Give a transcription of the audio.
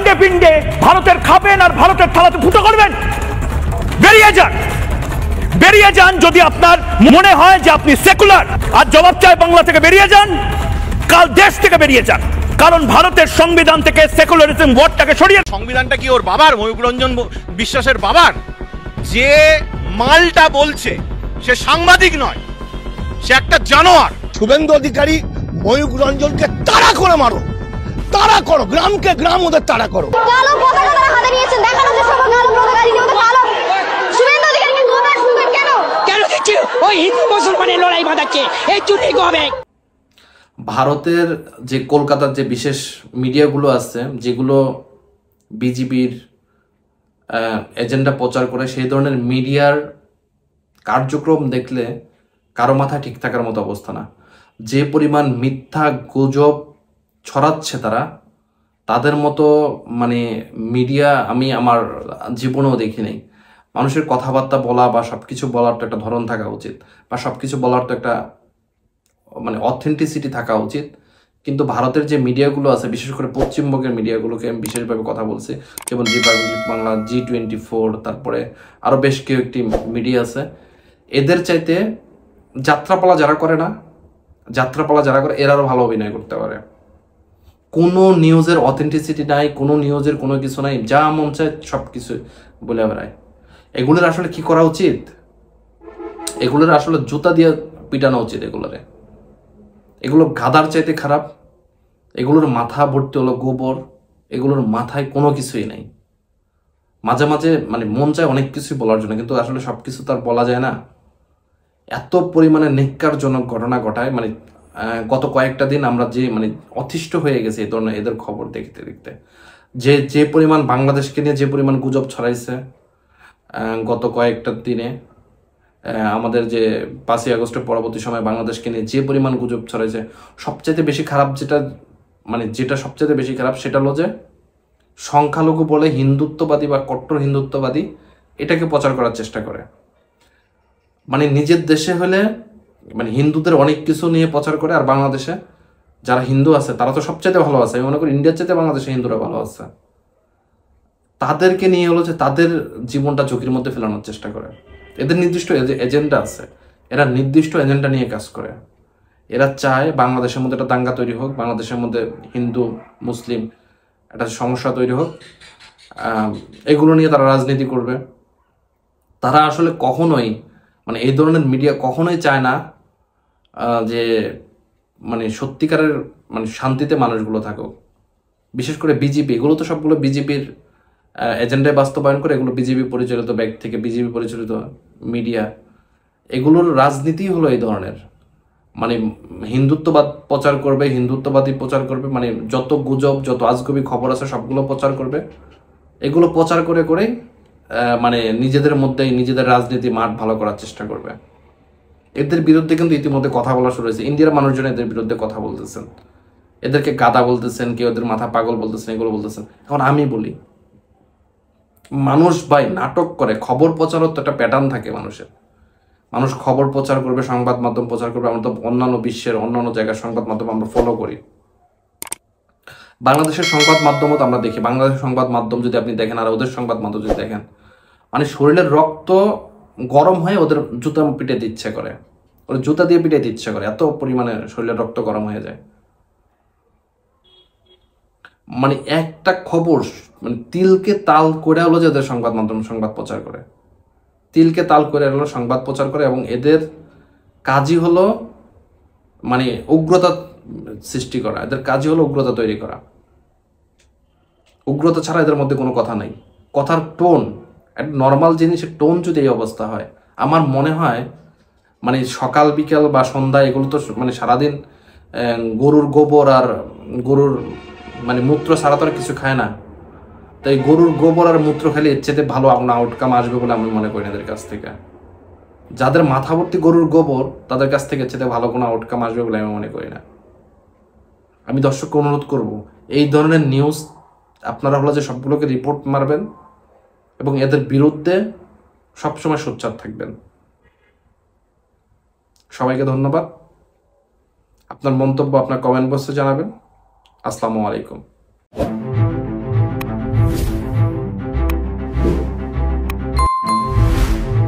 আন্ডে পিণ্ডে ভারতের খাবেন আর ভারতের থালাতে ফুটো করবেন। বেরিয়ে যান, বেরিয়ে যান। যদি আপনার মনে হয় যে আপনি সেকুলার, আর জবাব চাই বাংলা থেকে বেরিয়ে যান, কাল দেশ থেকে বেরিয়ে যান। কারণ ভারতের সংবিধান থেকে সেকুলারিজম ওয়ার্ডটাকে সরিয়ে। সংবিধানটা কি ওর বাবার, ময়ূক রঞ্জন বিশ্বাসের বাবার? যে মালটা বলছে সে সাংবাদিক নয়, সে একটা জানোয়ার। শুভেন্দু অধিকারী ময়ূক রঞ্জনকে তাড়া করে মারো, তাড়া করো, গ্রামকে গ্রাম ওদের তাড়া করো। কালো পতাকা তারা হাতে নিয়েছেন, দেখানোর চেষ্টা করুন কালো পতাকা রীতিমতো কালো। শুভেন্দু অধিকারীকে কথা শুনবেন কেন? কেন দিচ্ছি? ওই হিন্দু মুসলমানের লড়াই বাঁধাচ্ছে, এই চুরি হবে। ভারতের যে কলকাতার যে বিশেষ মিডিয়াগুলো আছে, যেগুলো বিজেপির এজেন্ডা প্রচার করে, সেই ধরনের মিডিয়ার কার্যক্রম দেখলে কারো মাথা ঠিক থাকার মতো অবস্থা না। যে পরিমাণ মিথ্যা গুজব ছড়াচ্ছে তারা, তাদের মতো মানে মিডিয়া আমি আমার জীবনেও দেখি নাই। মানুষের কথাবার্তা বলা বা সব কিছু বলার তো একটা ধরন থাকা উচিত, বা সব কিছু বলার তো একটা মানে অথেন্টিসিটি থাকা উচিত। কিন্তু ভারতের যে মিডিয়াগুলো আছে, বিশেষ করে পশ্চিমবঙ্গের মিডিয়াগুলোকে আমি বিশেষভাবে কথা বলছি, যেমন রিপাবলিক বাংলা, G24, তারপরে আরও বেশ কয়েকটি মিডিয়া আছে। এদের চাইতে যাত্রাপালা যারা করে না, যাত্রাপালা যারা করে এরা আরও ভালো অভিনয় করতে পারে। কোনো নিউজের অথেন্টিসিটি নাই, কোনো নিউজের কোনো কিছু নাই, যা মন চায় সব কিছু বলে বেড়ায়। এগুলোর আসলে কি করা উচিত? এগুলোর আসলে জুতা দিয়ে পিটানো উচিত। এগুলো গাদার চাইতে খারাপ। এগুলোর মাথা ভর্তি হলো গোবর, এগুলোর মাথায় কোনো কিছুই নাই। মাঝে মাঝে মানে মন চায় অনেক কিছুই বলার জন্য, কিন্তু আসলে সব কিছু তার বলা যায় না। এত পরিমাণে নেক্কারজনক ঘটনা ঘটায়, মানে গত কয়েকটা দিন আমরা যে মানে অতিষ্ঠ হয়ে গেছে এই ধরনের এদের খবর দেখতে দেখতে। যে পরিমাণ বাংলাদেশকে নিয়ে যে পরিমাণ গুজব ছড়াইছে গত কয়েকটা দিনে, আমাদের যে 5ই আগস্টের পরবর্তী সময় বাংলাদেশকে নিয়ে যে পরিমাণ গুজব ছড়াইছে, সবচাইতে বেশি খারাপ যেটা সবচাইতে বেশি খারাপ সেটা হলো যে সংখ্যালঘু বলে হিন্দুত্ববাদী বা কট্টর হিন্দুত্ববাদী এটাকে প্রচার করার চেষ্টা করে। মানে নিজের দেশে হলে মানে হিন্দুদের অনেক কিছু নিয়ে প্রচার করে, আর বাংলাদেশে যারা হিন্দু আছে তারা তো সবচাইতে ভালো আছে। আমি মনে করি ইন্ডিয়ার চাইতে বাংলাদেশে হিন্দুরা ভালো আছে। তাদেরকে নিয়ে হলো যে তাদের জীবনটা ঝুঁকির মধ্যে ফেলানোর চেষ্টা করে। এদের নির্দিষ্ট এজেন্ডা আছে, এরা নির্দিষ্ট এজেন্ডা নিয়ে কাজ করে। এরা চায় বাংলাদেশের মধ্যে একটা দাঙ্গা তৈরি হোক, বাংলাদেশের মধ্যে হিন্দু মুসলিম একটা সমস্যা তৈরি হোক, এগুলো নিয়ে তারা রাজনীতি করবে। তারা আসলে কখনোই মানে এই ধরনের মিডিয়া কখনোই চায় না যে মানে সত্যিকারের মানে শান্তিতে মানুষগুলো থাকুক। বিশেষ করে বিজেপি, এগুলো তো সবগুলো বিজেপির এজেন্ডায় বাস্তবায়ন করে। এগুলো বিজেপি পরিচালিত ব্যাগ থেকে বিজেপি পরিচালিত মিডিয়া, এগুলোর রাজনীতি হলো এই ধরনের। মানে হিন্দুত্ববাদ প্রচার করবে, হিন্দুত্ববাদী প্রচার করবে, মানে যত গুজব যত আজগুবি খবর আছে সবগুলো প্রচার করবে। এগুলো প্রচার করে করে মানে নিজেদের মধ্যেই নিজেদের রাজনীতি মাঠ ভালো করার চেষ্টা করবে। এদের বিরুদ্ধে কিন্তু ইতিমধ্যে কথা বলা শুরু হয়েছে। ইন্ডিয়ার মানুষজন এদের বিরুদ্ধে কথা বলতেছেন, এদেরকে গাদা বলতেছেন, কেউ এদের মাথা পাগল বলতেছেন, এগুলো বলতেছেন। এখন আমি বলি, মানুষ ভাই নাটক করে, খবর প্রচারও তো একটা প্যাটার্ন থাকে মানুষের। মানুষ খবর প্রচার করবে, সংবাদ মাধ্যম প্রচার করবে। আমরা তো অন্যান্য বিশ্বের অন্যান্য জায়গার সংবাদ মাধ্যম আমরা ফলো করি। বাংলাদেশের সংবাদ মাধ্যমও তো আমরা দেখি। বাংলাদেশের সংবাদ মাধ্যম যদি আপনি দেখেন আর ওদের সংবাদ মাধ্যম যদি দেখেন, মানে শরীরের রক্ত গরম হয়ে ওদের জুতা পিটে দিচ্ছে করে, ওদের জুতা দিয়ে পিটে দিচ্ছে করে, এত পরিমাণে শরীরের রক্ত গরম হয়ে যায়। মানে একটা খবর মানে তিলকে তাল করে হলো যে ওদের সংবাদ মাধ্যম সংবাদ প্রচার করে, তিলকে তাল করে হলো সংবাদ প্রচার করে। এবং এদের কাজই হলো মানে উগ্রতা সৃষ্টি করা, এদের কাজই হলো উগ্রতা তৈরি করা। উগ্রতা ছাড়া এদের মধ্যে কোনো কথা নাই। কথার টোন, একটা নর্মাল জিনিসের টোন যদি এই অবস্থা হয়, আমার মনে হয় মানে সকাল বিকাল বা সন্ধ্যা এগুলো তো মানে সারাদিন গরুর গোবর আর গরুর মানে মূত্র ছাড়া তো আর কিছু খায় না। তাই গরুর গোবর আর মূত্র খেলে এর চেয়ে ভালো আউটকাম আসবে বলে আমি মনে করি না এদের কাছ থেকে। যাদের মাথা ভর্তি গরুর গোবর তাদের কাছ থেকে এর চেয়ে ভালো কোনো আউটকাম আসবে বলে আমি মনে করি না। আমি দর্শককে অনুরোধ করব, এই ধরনের নিউজ আপনারা হলো যে সবগুলোকে রিপোর্ট মারবেন এবং এদের বিরুদ্ধে সবসময় সোচ্চার থাকবেন। সবাইকে ধন্যবাদ। আপনার মন্তব্য আপনার কমেন্ট বক্সে জানাবেন। আসসালামু আলাইকুম।